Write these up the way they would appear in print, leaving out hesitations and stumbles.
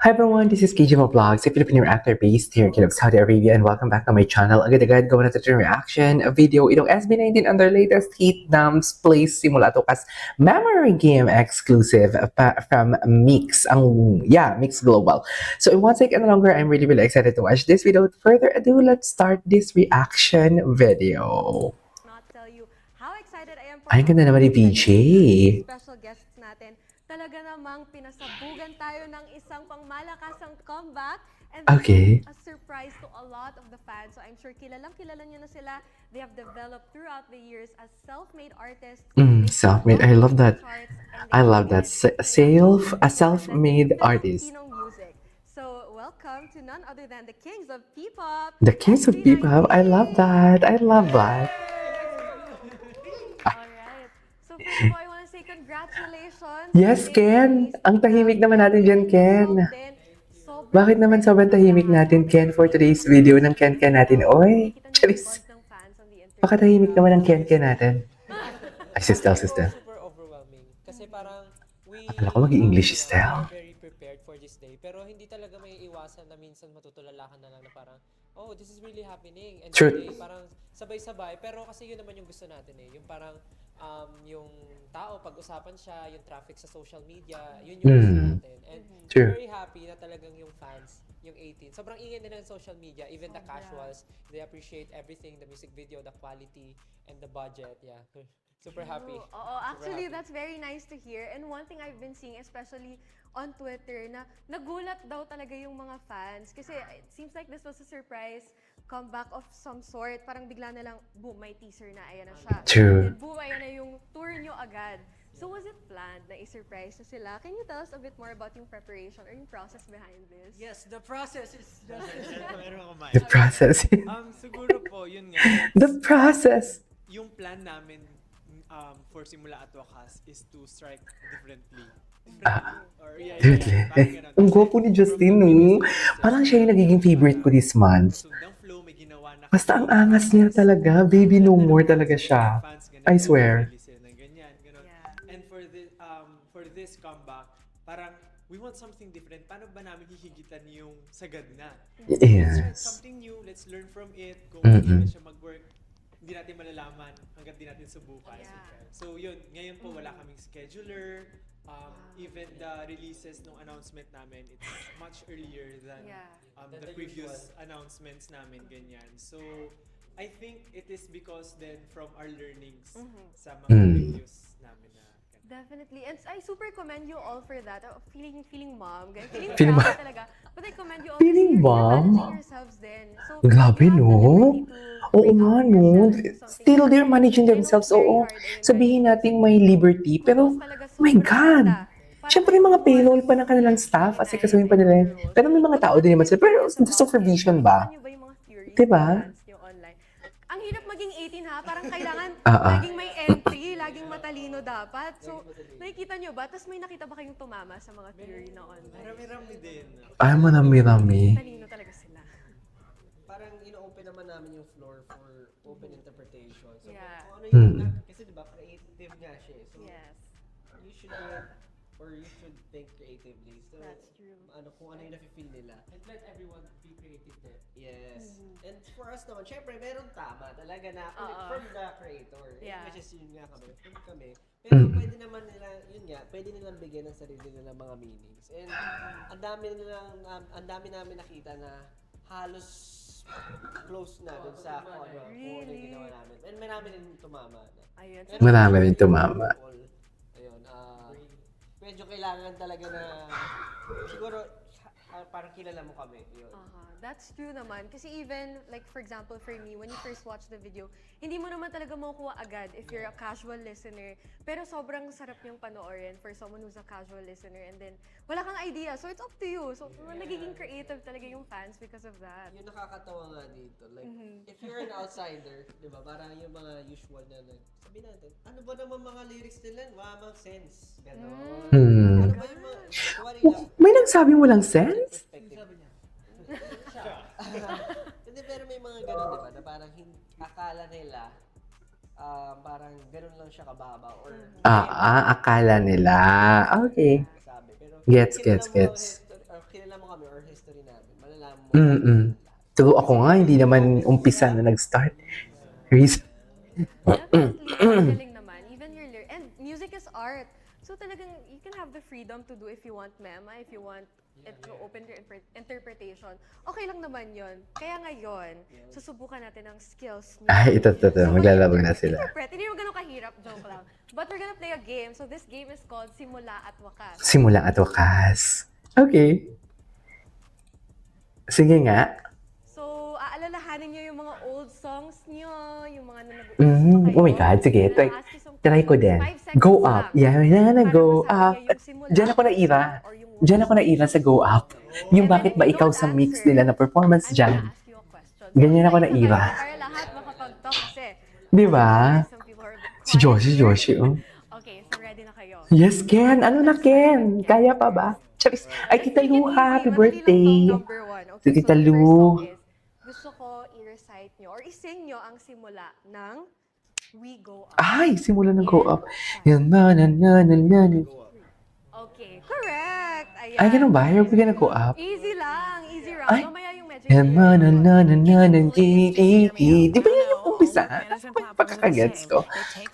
Hi everyone, this is KJ Vlogs, a Filipino reactor based here in Saudi Arabia, and welcome back to my channel. Agad-agad gawa natin yung reaction video itong SB19 on their latest Heat Dams Place simula to as memory game exclusive from Mix, Mix Global. So in one second longer, I'm really excited to watch this video. Without further ado, let's start this reaction video. Not tell you how excited I am for Ay, ganda naman ni PJ. special guests natin. Talaga namang pinasabugan tayo ng isang pangmalakasang comeback. And this Okay. is a surprise to a lot of the fans. So I'm sure kilala nyo na sila. They have developed throughout the years as self-made artists. Self-made. I love that. I love that. A self-made artist. Filipino music. So welcome to none other than the kings of P-pop. The Kings of P-pop. I love that. I love that. Alright. So first of all, I want to say congratulations. Yes, Ken. Ang tahimik naman natin dyan, Ken. Bakit naman sobrang tahimik natin, Ken, for today's video ng Ken natin? Oy, charis. Pakatahimik naman ng Ken natin. Ay, sister. Super overwhelming. Kasi parang Akala ko mag-i-English we style. are very prepared for this day. Pero hindi talaga may iwasan na minsan matutulalakan na lang na parang, oh, this is really happening. And True. today, parang sabay-sabay. Pero kasi yun naman yung gusto natin eh. Yung parang, yung tao, pag-usapan siya, yung traffic sa social media, yun yung gusto natin. And True. very happy na talagang yung fans, yung 18. Sobrang ingay nila ng social media, even the casuals, they appreciate everything, the music video, the quality, and the budget. Yeah. Super happy. Oo, actually, happy. that's very nice to hear. And one thing I've been seeing, especially on Twitter, na nagulat daw talaga yung mga fans. Kasi it seems like this was a surprise comeback of some sort. Parang bigla na lang, boom, may teaser na, ayan na siya. True. Then boom, ayan na yung tour nyo agad. So was it planned na i-surprise na sila? Can you tell us a bit more about yung preparation or yung process behind this? Yes, the process is just meron ako The process. siguro po yun nga. The process. Yung plan namin for Simula at Wakas is to strike differently. Or parang ganun. Ang gwapo ni Justin, no? Parang siya yung nagiging favorite ko this month. Sundang flow, may ginawa na Basta ang angas niya talaga. Baby no more talaga siya. I swear. Ganyan. Yeah. And for this comeback, parang we want something different. Paano ba namin hihigitan yung sagad na? Let's try Yes. something new, let's learn from it. Kung hindi na siya mag-work, hindi natin malalaman hanggang di natin subukan. Yeah. So yun, ngayon po wala kaming scheduler. Even the releases ng announcement namin, it's much earlier than Yeah. Than the the previous announcements namin, ganyan. So, I think it is because then from our learnings sa mga previous namin na Definitely. And I super commend you all for that. Feeling mom. Ganyan. Feeling Feeling proud mom. talaga. But I commend you all Feeling kasi you're mom? managing yourselves din. So, Grabe, you have the no? liberty to Oo bring nga, out no? yourself into something Still, they're different. managing I know themselves. it's very Oo. hard, ayun, Sabihin guys. natin may liberty, pero, Kudos talaga, oh my sobrang God. ganda. Parang Siyempre, yung mga more payroll pa ng kanilang staff, organized asikasuhin pa nila yun. rules. Pero may mga tao din naman sila. Pero About supervision it. ba? Nakita niyo ba yung mga theories Diba? ng fans niyo online? Ang hirap maging 18 ha, parang kailangan Ah. laging may entry, laging matalino dapat. So, nakikita niyo ba? Tapos may nakita ba kayong tumama sa mga theory na online? marami-rami din. Ay, marami-rami. Talino talaga sila. Parang ino-open naman namin yung floor for open interpretation. So, Yeah. kung ano yung, kasi diba, creative nga siya eh. So, Yes. you should do it, or you should think creatively. So, That's true. kung ano yung nafe-feel nila. And let everyone be creative there. Yes. And for us naman, syempre, meron tama talaga na Oo. from the creator. Yeah. Which is yun nga kami. Pero pwede naman nila, yun nga, pwede nilang bigyan ng sarili nilang mga meanings. And ang dami namin nakita na halos close na dun sa kung ano yung Really? ginawa namin. And marami rin tumama. Ayun. Pero Marami rin tumama. Ayun, medyo kailangan talaga na, siguro, parang kilala mo kami. Yun. That's true naman. Kasi even, like for example, for me, when you first watch the video, hindi mo naman talaga makukuha agad if you're a casual listener. Pero sobrang sarap yung panoorin for someone who's a casual listener. And then, wala kang idea. So it's up to you. So nagiging creative talaga yung fans because of that. Yung nakakatawa nga dito, like, if you're an outsider, di ba, parang yung mga usual na, sabi natin, ano ba naman mga lyrics nila? Wala sense. Ganon. Ano ba yung mga, kuwari lang, May nagsabing walang sense? perspective. Hindi, pero may mga ganon, di ba, na parang akala nila, parang ganon lang siya kababa, or Akala nila. Okay. sabi. Pero Gets, kilala gets. Or kilala mo kami or history namin, malalaman mo. Mm-mm. True, ako nga, hindi naman umpisa na nag-start. Reason. Definitely, ang galing naman. Even your and music is art. So talagang you can have the freedom to do if you want mema, if you want it to open your interpretation. Okay lang naman yon. Kaya ngayon, susubukan natin ang skills niyo. Ay, ito. Maglalaro na sila. Interpret, hindi naman ganun kahirap, joke lang. But we're gonna play a game. So this game is called Simula at Wakas. Simula at wakas. Okay. Sige nga. So, aalalahanin niyo yung mga old songs niyo, yung mga Oh my God, sige. Try ko din. Go up. Yeah, go up. Diyan ako naira. Diyan ako naira sa go up. Yung bakit ba ikaw sa mix nila na performance dyan? Ganyan ako naira. Para lahat makapag-talk kasi. Di ba? some people are a bit Si Joshi, oh. Okay, so ready na kayo. Yes, Ken. Ano na, Ken? Kaya pa ba? Charis. Ay, Tita Lu, happy birthday. Number one. Okay, Si Tita so the Lu. first song is, gusto ko i-recite nyo or ising nyo ang simula ng We Go Up. Ay, simula ng go up. Yan na. Okay, correct. Ayan. Ay, ganun ba? You're gonna go up? Easy lang, easy round. Ay. Mamaya yung medyo Yan Di ba yan yung umpisa? Ano ba yung pagkakagets ko?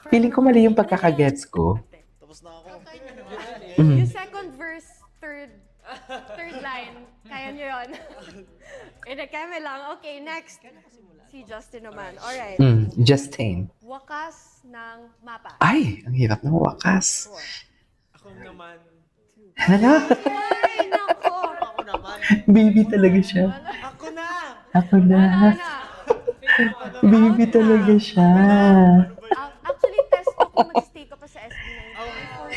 Feeling ko mali yung pagkakagets ko. Yung second verse, third line, kaya nyo yun. Kami lang. Okay, next. Si Justin naman. Alright. Justin. Wakas ng mapa. Ay, ang hirap ng wakas. Ako naman, Hala, Ay, nako. Ako naman. baby talaga siya. ako na! Ako na. Ano? Baby talaga siya. Actually, test ko kung mag-stay ka pa sa SB19. Oh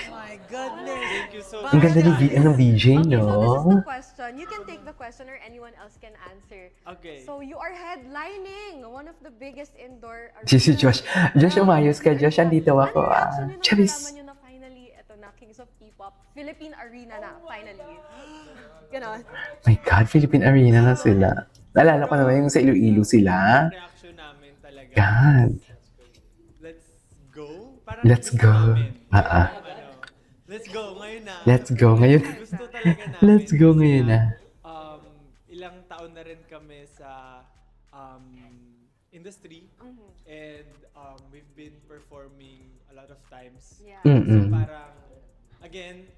my goodness! Thank you so much. Ang ganda ng VJ, Okay, no? so this is the question. You can take the question or anyone else can answer. Okay. So you are headlining one of the biggest indoor Si Josh. Josh, umayos ka. Josh, andito ako. Ano yung reaction nyo nung Charis. nalaman nyo na finally, ito na, Kings of P-Pop, Philippine Arena na, finally. Ganon. My God, Philippine Arena na sila. Naalala ko naman yung sa Iloilo sila. Reaction namin talaga. God. Let's go? Parang Let's gusto go. namin. Ah. Let's go ngayon na. Let's go ngayon. Gusto talaga namin. Let's go kasi ngayon na. Ilang taon na rin kami sa industry and we've been performing a lot of times. Yeah. So Mm-mm. parang, again,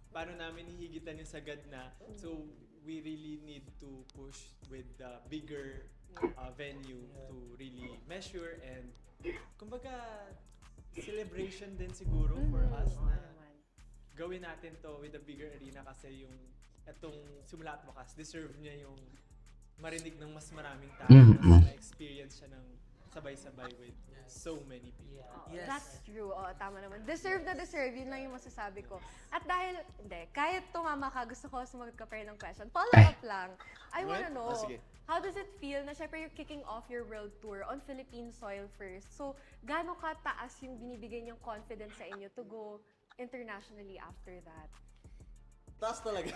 paano namin hihigitan yung sagad na. So we really need to push with the bigger venue to really measure and kumbaga celebration din siguro for us na gawin natin to with a bigger arena kasi yung etong Simula at Wakas, deserve niya yung marinig ng mas maraming tao, mas ma-experience siya ng sabay-sabay with so many people. Yes. That's true. Oo, tama naman. Deserve na deserve. Yun lang yung masasabi ko. At dahil, hindi, kahit tumama ka, gusto ko sumagot ka pa rin ng question. Follow up lang. I wanna know, how does it feel na syempre you're kicking off your world tour on Philippine soil first? So, gaano ka taas yung binibigay niyong confidence sa inyo to go internationally after that? Taas talaga.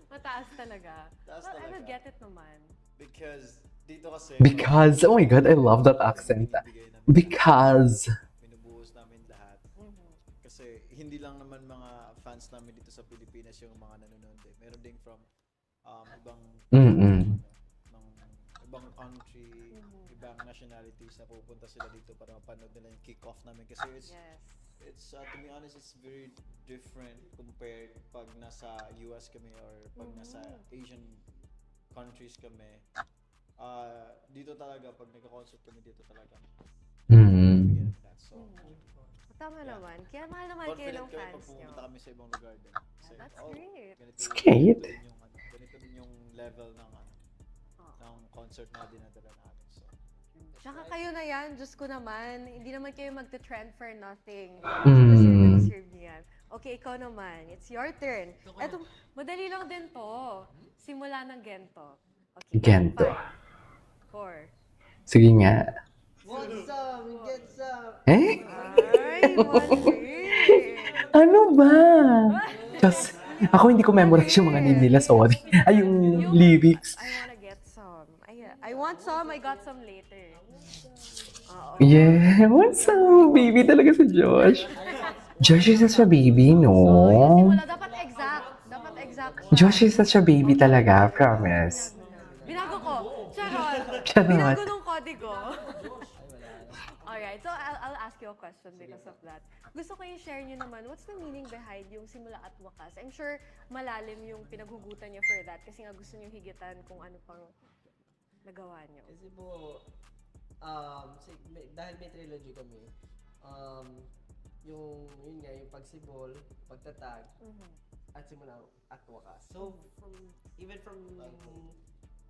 Mataas talaga. Taas Well, I will talaga. get it naman. Because dito kasi Because, oh my God, I love that accent. binibigay namin Because. binubuhos namin lahat. Kasi hindi lang naman mga fans namin dito sa Pilipinas yung mga nanonood eh. Meron ding from ibang ng ibang country, ibang nationalities na pupunta sila dito para mapanood nila yung kick-off namin kasi Yes. it's to be honest, it's very different compared pag nasa US kami or pag nasa Asian countries kami. Dito talaga, pag nagka-concert kami dito talaga. Bigyan of that. So, Tama naman. Kaya mahal naman kayo confident ng kami pag fans nyo. pumunta kami sa ibang lugar din. Kasi, That's great. ganito, great. ganito din yung, ganito din yung level ng ng concert na dinadala natin. So, Tsaka kayo na yan, Diyos ko naman, hindi naman kayo magte-trend for nothing. Mm. Deserve niyo yan. Okay, ikaw naman. It's your turn. Eto, madali lang din to. Simula ng gento. Okay. Gento. 5, 4. Sige nga. Want some, get some. Eh? Ay, mali. Ano ba? Just, ako hindi ko memorize yung mga name nila, sorry. Ay, yung lyrics. I wanna get some. I want some, I got some later. Oo. Yeah, what's up? Baby talaga si Josh. Josh is such a baby, no? So, yung simula, dapat exact. Dapat exact Josh is such a baby talaga, promise. Binago ko. Charot. Charot. Binago nung kodigo. Alright, so I'll ask you a question because of that. Gusto ko i-share nyo naman, what's the meaning behind yung simula at wakas? I'm sure malalim yung pinaghugutan nyo for that kasi nga gusto nyo higitan kung ano pang nagawa nyo. Kasi po, dahil may trilogy kami, yun nga, yung pagsibol, pagtatag, at simula at wakas. So, even from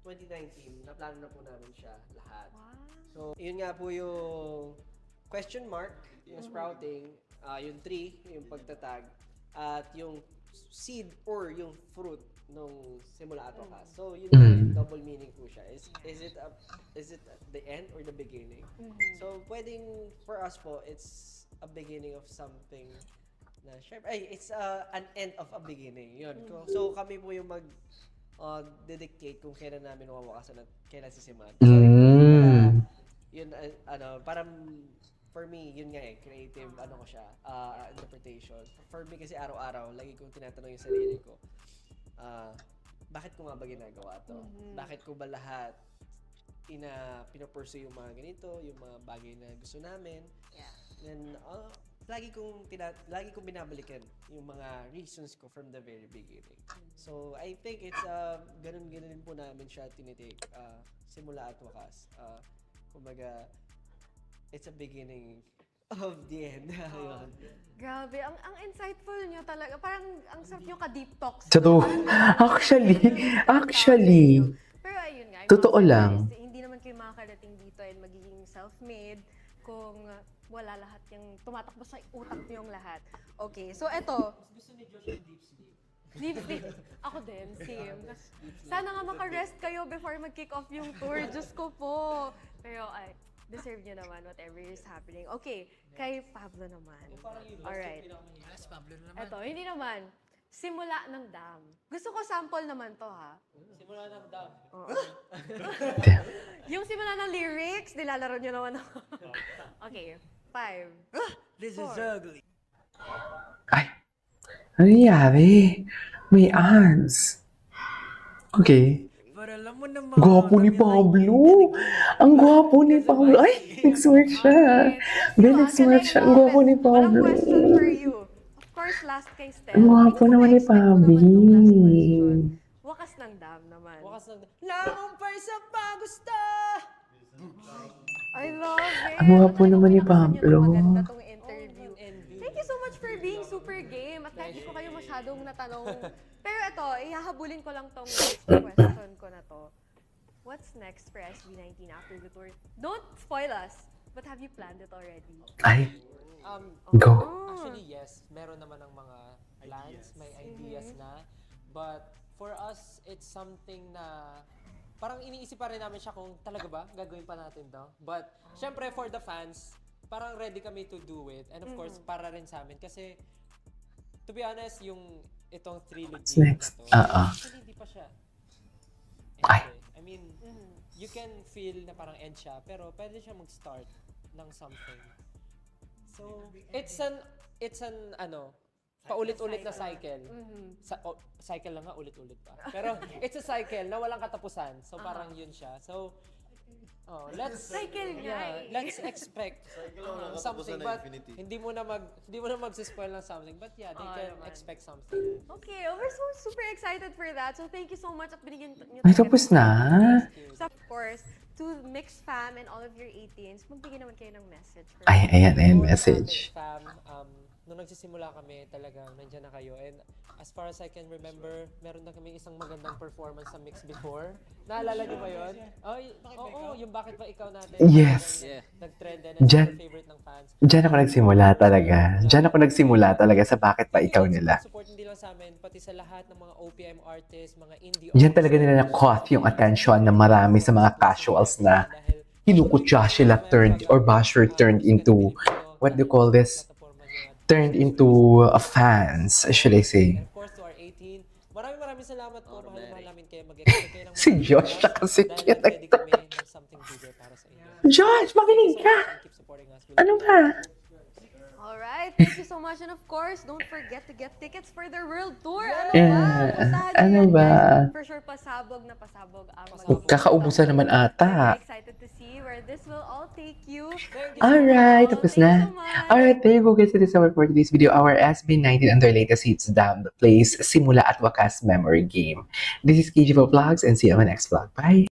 2019, naplano na po namin siya lahat. Wow. So, yun nga po yung question mark, yung sprouting, yung tree, yung pagtatag, at yung seed or yung fruit nung simula at wakas. So, yun nga, yung double meaning po siya. Is it the end or the beginning? So, pwedeng, for us po, it's a beginning of something na, it's an end of a beginning. Yun. So, kami po yung didictate kung kailan namin mawawakasan at kailan sisimulan. So, yun, parang, for me, yun nga creative, ko siya, interpretation. For me kasi araw-araw, lagi kong tinatanong yung sarili ko, bakit ko nga ba ginagawa to? Bakit ko ba lahat pinapursue yung mga ganito, yung mga bagay na gusto namin? And lagi kong binabalikan yung mga reasons ko from the very beginning. So, I think it's ganun din po namin siya tinitake, simula at wakas. Kumbaga, it's a beginning of the end. Yun. Grabe, ang insightful nyo talaga. Parang ang sarap nyo ka-deep talks. Totoo. Actually. Pero ayun nga, Totoo mga lang. surprise, hindi naman kayo makakarating dito and magiging self-made kung wala lahat yung tumatakbo sa utak nyo yung lahat. Okay, so eto. Gusto ni Josh yung deep sleep. Deep sleep. Ako din, same. Sana nga makarest kayo before mag-kick off yung tour. Diyos ko po. Pero ay, deserve nyo naman whatever is happening. Okay, kay Pablo naman. Alright. Yes, Pablo na naman. Eto, hindi naman. Simula ng dam. Gusto ko sample naman to, ha? Simula ng dam. Oo. Yung simula ng lyrics, nilalaro nyo naman ako. Okay, 5. This is ugly. Ay, ano nangyari? May ants. Okay. Pero alam mo naman. Gwapo ni Pablo. Ang gwapo ni Pablo. Ay, nag-smirk siya. Bien, nag-smirk siya. Ang gwapo ni Walang Pablo. question for you. Of course, last kay Steph. Ang gwapo Hindi ko naman ni na-expect mo naman Pabi. tong last question. Wakas ng dam naman. Wakas ng nakumpay sa pagusta! I love it. Ang gwapo naman ni Talagang pinakasan Pablo. nyo ng maganda tong interview. Thank you so much for being super game. At kahit di ko kayo masyadong natanong. Pero ito, ihahabulin ko lang tong next question ko na to. What's next for SB19 after the tour? Don't spoil us, but have you planned it already? Ay, go. Actually, yes. Meron naman ng mga plans, may ideas na. But for us, it's something na parang iniisip pa rin namin siya kung talaga ba gagawin pa natin to. But syempre for the fans, parang ready kami to do it. And of course, para rin sa amin. Kasi to be honest, yung itong trilogy What's next? na to, actually hindi pa siya. Ay. I mean, you can feel na parang end siya, pero pwede siya mag-start ng something. So, it's an paulit-ulit na cycle. Cycle lang nga, ulit-ulit pa. Pero it's a cycle na walang katapusan. So parang yun siya. So, let's Cycle nga eh. let's expect something, but hindi mo na mag-spoil ng something, but yeah, they can naman. expect something. Okay, we're so super excited for that. So thank you so much at binigyan nyo Ay, talaga tapos ng- na. So of course, to Mix Fam and all of your 18s, magbigay naman kayo ng message. For Ay, ayan, For message. sa ating fam, nung nagsisimula kami, talagang nandiyan na kayo. And as far as I can remember, meron na kami isang magandang performance sa Mix before. Naalala niyo ba yun? Oo, yung Bakit Ba Ikaw natin. Yes. Nag-trend and Diyan- favorite ng fans. Diyan ako nagsimula talaga. Diyan ako nagsimula talaga sa bakit pa ikaw nila. Support hindi lang sa amin, pati sa lahat ng mga OPM artists, mga indie Diyan talaga nila na-caught yung attention ng marami sa mga casuals na kinukutya sila turned or basher turned into, what do you call this? Turned into fans, should I say. And of course, to our 18, maraming salamat po. Mahal namin kayo. Mag-expect kayo ng Si Josh, siya kasi dahil ready kami ng something bigger para sa inyo. Josh, makinig ka! Keep supporting us. Ano ba? Alright, Alright, thank you so much. And of course, don't forget to get tickets for their world tour. Ano ba? Yeah. Pustahan Ano nyo yan, ba? guys. For sure, pasabog na pasabog ang magiging Kakaubusan naman ata. Very excited to see where this will all take you. Alright, Oh, tapos thank you na. so much. Alright, there you go guys. It is our for today's video. Our SB19 and their latest hits down the plays Simula at Wakas Memory Game. This is KG Vlogs and see you on my next vlog. Bye!